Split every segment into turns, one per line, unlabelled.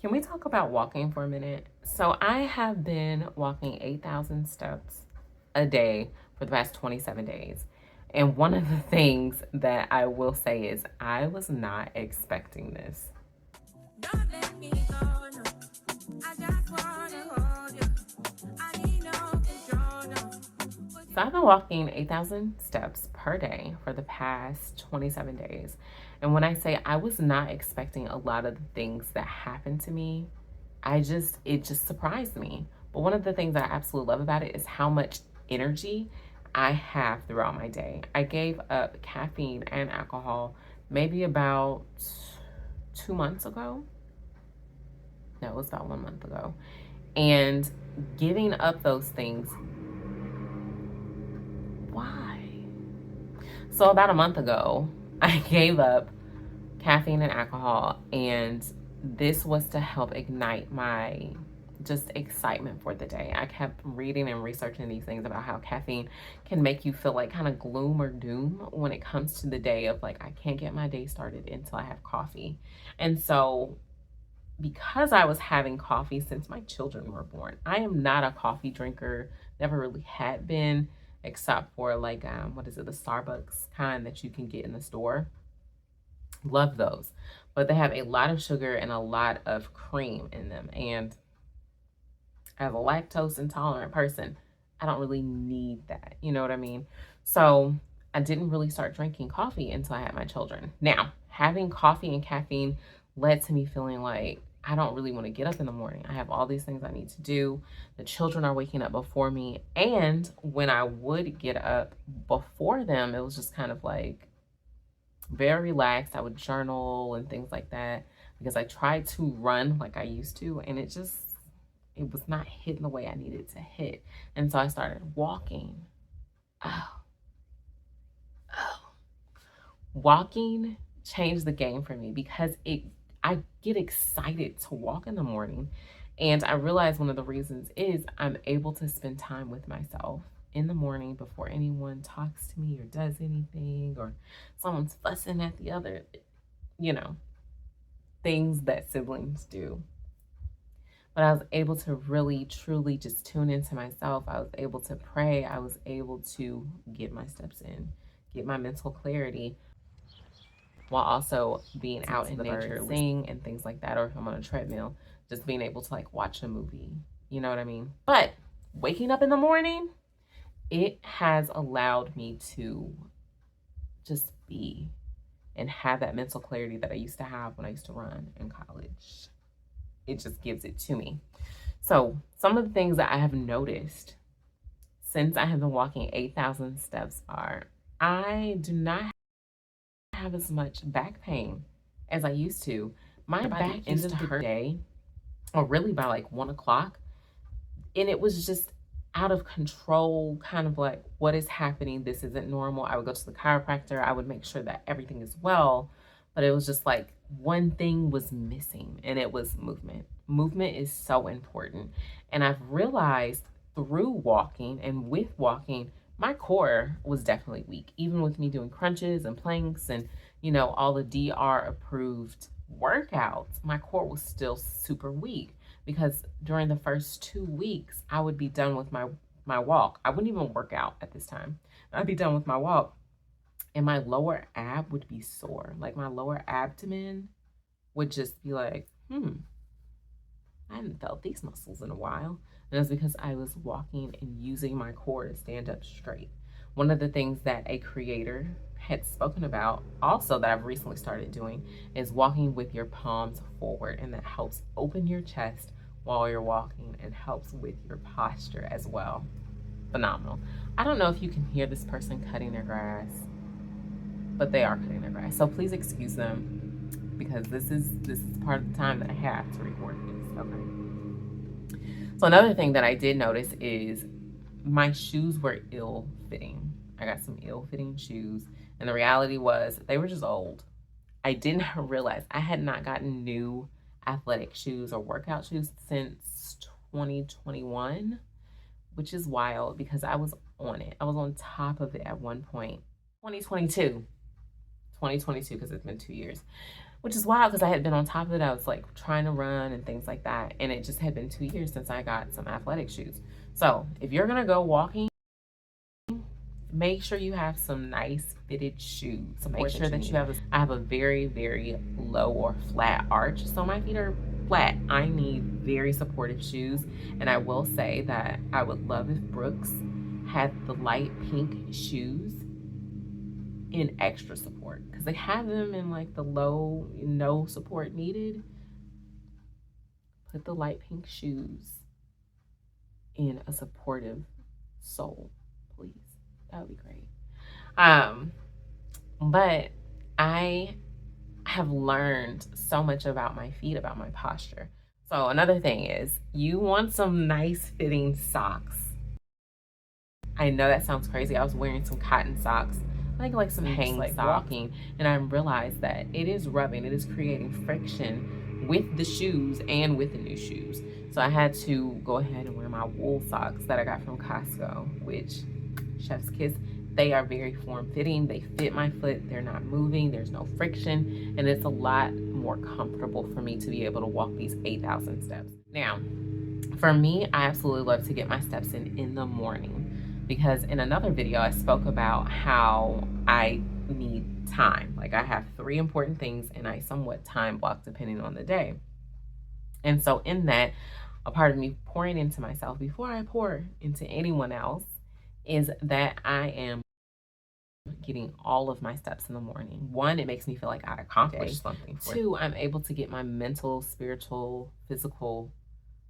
Can we talk about walking for a minute? So I have been walking 8,000 steps a day for the past 27 days. And one of the things that I will say is I was not expecting this. Don't let me go, no. I just wanna hold you. I need no control, no. So I've been walking 8,000 steps per day for the past 27 days. And when I say I was not expecting a lot of the things that happened to me, it just surprised me. But one of the things that I absolutely love about it is how much energy I have throughout my day. I gave up caffeine and alcohol maybe about 2 months ago. No, it was about 1 month ago. And giving up those things, why? So about a month ago, I gave up caffeine and alcohol, and this was to help ignite my just excitement for the day. I kept reading and researching these things about how caffeine can make you feel like kind of gloom or doom when it comes to the day of like, I can't get my day started until I have coffee. And so because I was having coffee since my children were born, I am not a coffee drinker, never really had been, except for like, what is it, the Starbucks kind that you can get in the store. Love those. But they have a lot of sugar and a lot of cream in them. And as a lactose intolerant person, I don't really need that. You know what I mean? So I didn't really start drinking coffee until I had my children. Now, having coffee and caffeine led to me feeling like I don't really want to get up in the morning. I have all these things I need to do. The children are waking up before me. And when I would get up before them, it was just kind of like very relaxed. I would journal and things like that because I tried to run like I used to, and it was not hitting the way I needed to hit. And so I started walking. Oh, oh. Walking changed the game for me because I get excited to walk in the morning. And I realized one of the reasons is I'm able to spend time with myself in the morning before anyone talks to me or does anything or someone's fussing at the other, you know, things that siblings do. But I was able to really, truly just tune into myself. I was able to pray. I was able to get my steps in, get my mental clarity while also being out in nature, sing and things like that. Or if I'm on a treadmill, just being able to like watch a movie. You know what I mean? But waking up in the morning, it has allowed me to just be and have that mental clarity that I used to have when I used to run in college. It just gives it to me. So some of the things that I have noticed since I have been walking 8,000 steps are I do not have as much back pain as I used to. My back used to hurt day, or really by like 1 o'clock, and it was just out of control, kind of like, what is happening? This isn't normal. I would go to the chiropractor. I would make sure that everything is well, but it was just like one thing was missing, and it was movement. Movement is so important. And I've realized through walking and with walking, my core was definitely weak. Even with me doing crunches and planks and, you know, all the DR approved workouts, my core was still super weak because during the first 2 weeks, I would be done with my walk. I wouldn't even work out at this time. I'd be done with my walk and my lower ab would be sore. Like my lower abdomen would just be like, I haven't felt these muscles in a while. And that's because I was walking and using my core to stand up straight. One of the things that a creator had spoken about also that I've recently started doing is walking with your palms forward, and that helps open your chest while you're walking and helps with your posture as well. Phenomenal. I don't know if you can hear this person cutting their grass, but they are cutting their grass. So please excuse them because this is part of the time that I have to record this. Okay. So another thing that I did notice is my shoes were ill-fitting. I got some ill-fitting shoes, and the reality was they were just old. I didn't realize I had not gotten new athletic shoes or workout shoes since 2021, which is wild because I was on it. I was on top of it at one point. 2022, because it's been 2 years. which is wild because I had been on top of it. I was like trying to run and things like that. And it just had been 2 years since I got some athletic shoes. So if you're going to go walking, make sure you have some nice fitted shoes. So make sure that you have I have a very, very low or flat arch. So my feet are flat. I need very supportive shoes. And I will say that I would love if Brooks had the light pink shoes in extra support, because they have them in like the low, no support needed. Put the light pink shoes in a supportive sole, please. That would be great. But I have learned so much about my feet, about my posture. So another thing is, you want some nice fitting socks. I know that sounds crazy. I was wearing some cotton socks, like some hang like walking, and I realized that it is rubbing, it is creating friction with the shoes and with the new shoes. So I had to go ahead and wear my wool socks that I got from Costco, which, chef's kiss, they are very form-fitting. They fit my foot. They're not moving. There's no friction. And it's a lot more comfortable for me to be able to walk these 8,000 steps. Now, for me, I absolutely love to get my steps in the morning, because in another video, I spoke about how I need time. Like, I have 3 important things and I somewhat time block depending on the day. And so in that, a part of me pouring into myself before I pour into anyone else is that I am getting all of my steps in the morning. 1, it makes me feel like I accomplished something. 2, I'm able to get my mental, spiritual, physical,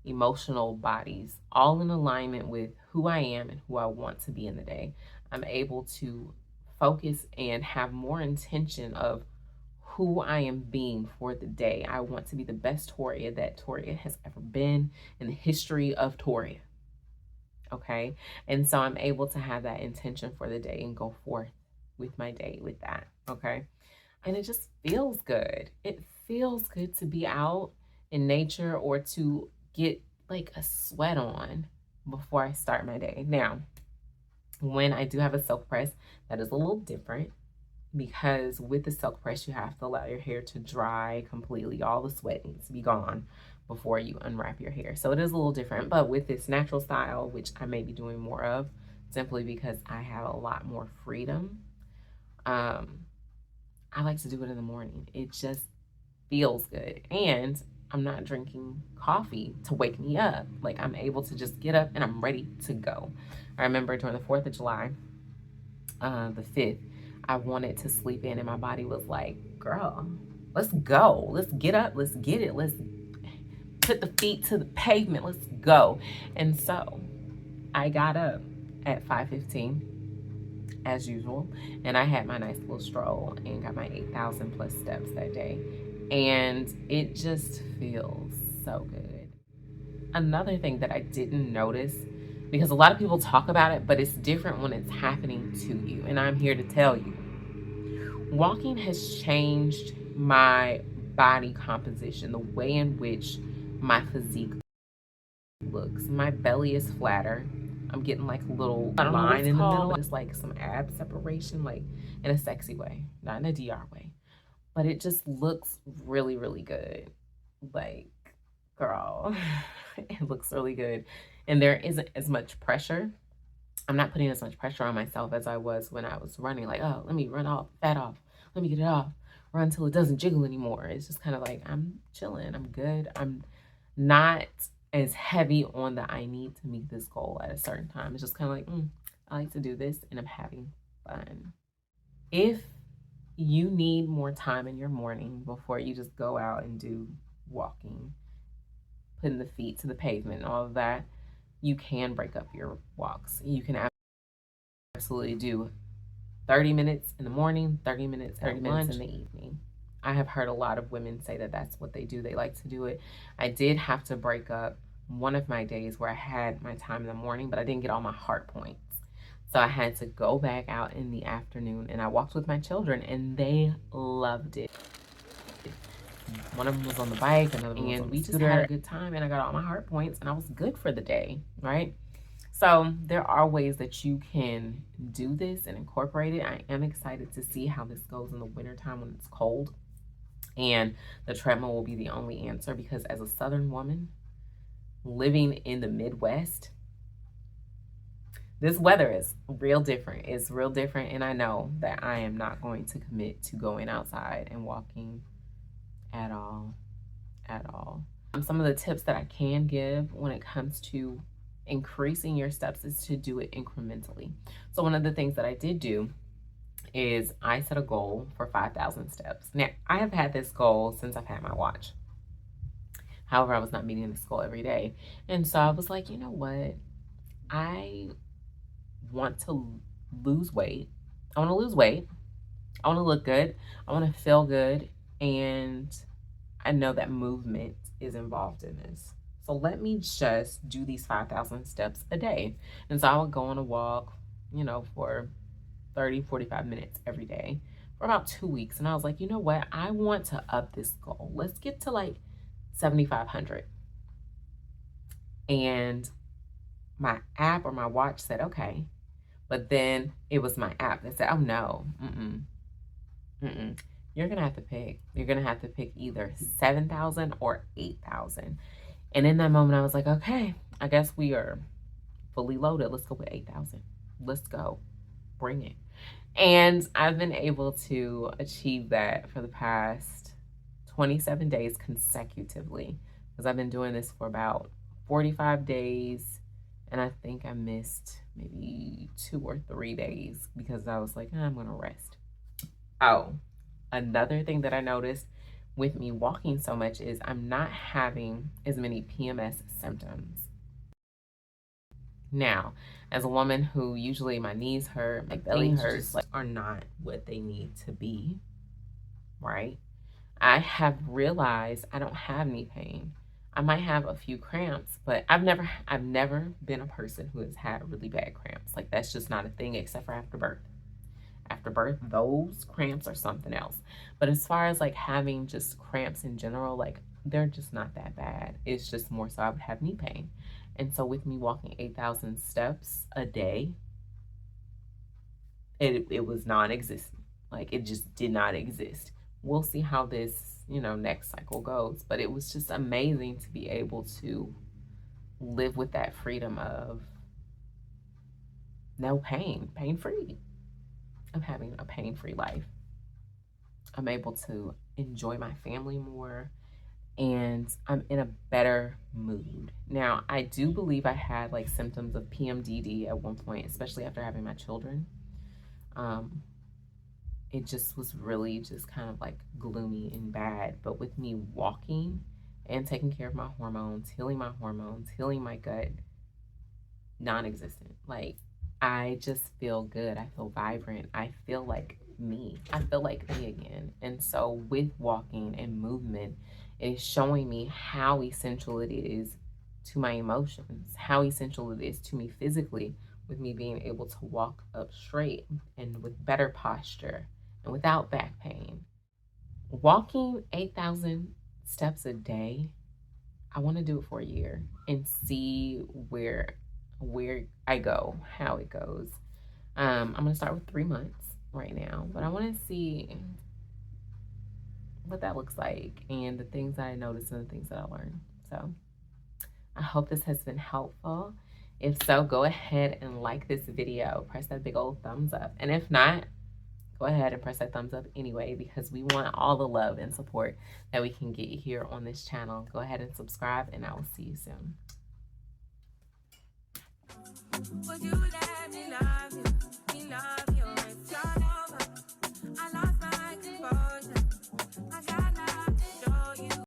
emotional bodies all in alignment with who I am and who I want to be in the day. I'm able to focus and have more intention of who I am being for the day. I want to be the best Toria that Toria has ever been in the history of Toria. Okay? And so I'm able to have that intention for the day and go forth with my day with that. Okay? And it just feels good. It feels good to be out in nature or to get like a sweat on before I start my day. Now, when I do have a silk press, that is a little different, because with the silk press, you have to allow your hair to dry completely. All the sweat needs to be gone before you unwrap your hair. So it is a little different, but with this natural style, which I may be doing more of simply because I have a lot more freedom, I like to do it in the morning. It just feels good. And I'm not drinking coffee to wake me up. Like, I'm able to just get up and I'm ready to go. I remember during the 4th of July, the 5th, I wanted to sleep in and my body was like, girl, let's go. Let's get up. Let's get it. Let's put the feet to the pavement. Let's go. And so I got up at 5:15 as usual, and I had my nice little stroll and got my 8,000 plus steps that day. And it just feels so good. Another thing that I didn't notice, because a lot of people talk about it, but it's different when it's happening to you. And I'm here to tell you, walking has changed my body composition, the way in which my physique looks. My belly is flatter. I'm getting like a little line in the middle, but it's like some ab separation, like in a sexy way, not in a DR way. But it just looks really, really good. Like, girl, it looks really good. And there isn't as much pressure. I'm not putting as much pressure on myself as I was when I was running. Like, oh, let me run off, fat off. Let me get it off. Run till it doesn't jiggle anymore. It's just kind of like, I'm chilling. I'm good. I'm not as heavy on the I need to meet this goal at a certain time. It's just kind of like, I like to do this and I'm having fun. If you need more time in your morning before you just go out and do walking, putting the feet to the pavement and all of that, you can break up your walks. You can absolutely do 30 minutes in the morning, 30 minutes at lunch, in the evening. I have heard a lot of women say that that's what they do. They like to do it. I did have to break up one of my days where I had my time in the morning, but I didn't get all my heart points. So I had to go back out in the afternoon, and I walked with my children, and they loved it. One of them was on the bike, another one was on the scooter. We just had a good time, and I got all my heart points, and I was good for the day, right? So there are ways that you can do this and incorporate it. I am excited to see how this goes in the wintertime when it's cold. And the treadmill will be the only answer, because as a Southern woman living in the Midwest, this weather is real different. It's real different, and I know that I am not going to commit to going outside and walking at all, at all. Some of the tips that I can give when it comes to increasing your steps is to do it incrementally. So one of the things that I did do is I set a goal for 5,000 steps. Now, I have had this goal since I've had my watch. However, I was not meeting this goal every day. And so I was like, you know what? I want to lose weight. I want to lose weight. I want to look good. I want to feel good. And I know that movement is involved in this. So let me just do these 5,000 steps a day. And so I would go on a walk, you know, for 30, 45 minutes every day for about 2 weeks. And I was like, you know what? I want to up this goal. Let's get to like 7,500. And my app or my watch said, okay. But then it was my app that said, oh no, you're going to have to pick. You're going to have to pick either 7,000 or 8,000. And in that moment, I was like, okay, I guess we are fully loaded. Let's go with 8,000. Let's go. Bring it. And I've been able to achieve that for the past 27 days consecutively, because I've been doing this for about 45 days. And I think I missed maybe 2 or 3 days because I was like, I'm going to rest. Oh, another thing that I noticed with me walking so much is I'm not having as many PMS symptoms. Now, as a woman who usually my knees hurt, my belly hurts, like, are not what they need to be, right? I have realized I don't have knee pain. I might have a few cramps, but I've never been a person who has had really bad cramps. Like, that's just not a thing except for after birth. After birth, those cramps are something else. But as far as like having just cramps in general, like, they're just not that bad. It's just more so I would have knee pain. And so with me walking 8,000 steps a day, it was non-existent. Like, it just did not exist. We'll see how this, next cycle goes. But it was just amazing to be able to live with that freedom of no pain, pain-free, of having a pain-free life. I'm able to enjoy my family more, and I'm in a better mood. Now, I do believe I had like symptoms of PMDD at one point, especially after having my children. It just was really just kind of like gloomy and bad. But with me walking and taking care of my hormones, healing my gut, non-existent. Like, I just feel good. I feel vibrant. I feel like me. I feel like me again. And so with walking and movement, it is showing me how essential it is to my emotions, how essential it is to me physically, with me being able to walk up straight and with better posture and without back pain. Walking 8,000 steps a day, I want to do it for a year and see where I go, how it goes. I'm going to start with 3 months right now, but I want to see what that looks like and the things that I noticed and the things that I learned. So I hope this has been helpful. If so, go ahead and like this video. Press that big old thumbs up. And if not, go ahead and press that thumbs up anyway, because we want all the love and support that we can get here on this channel. Go ahead and subscribe, and I will see you soon.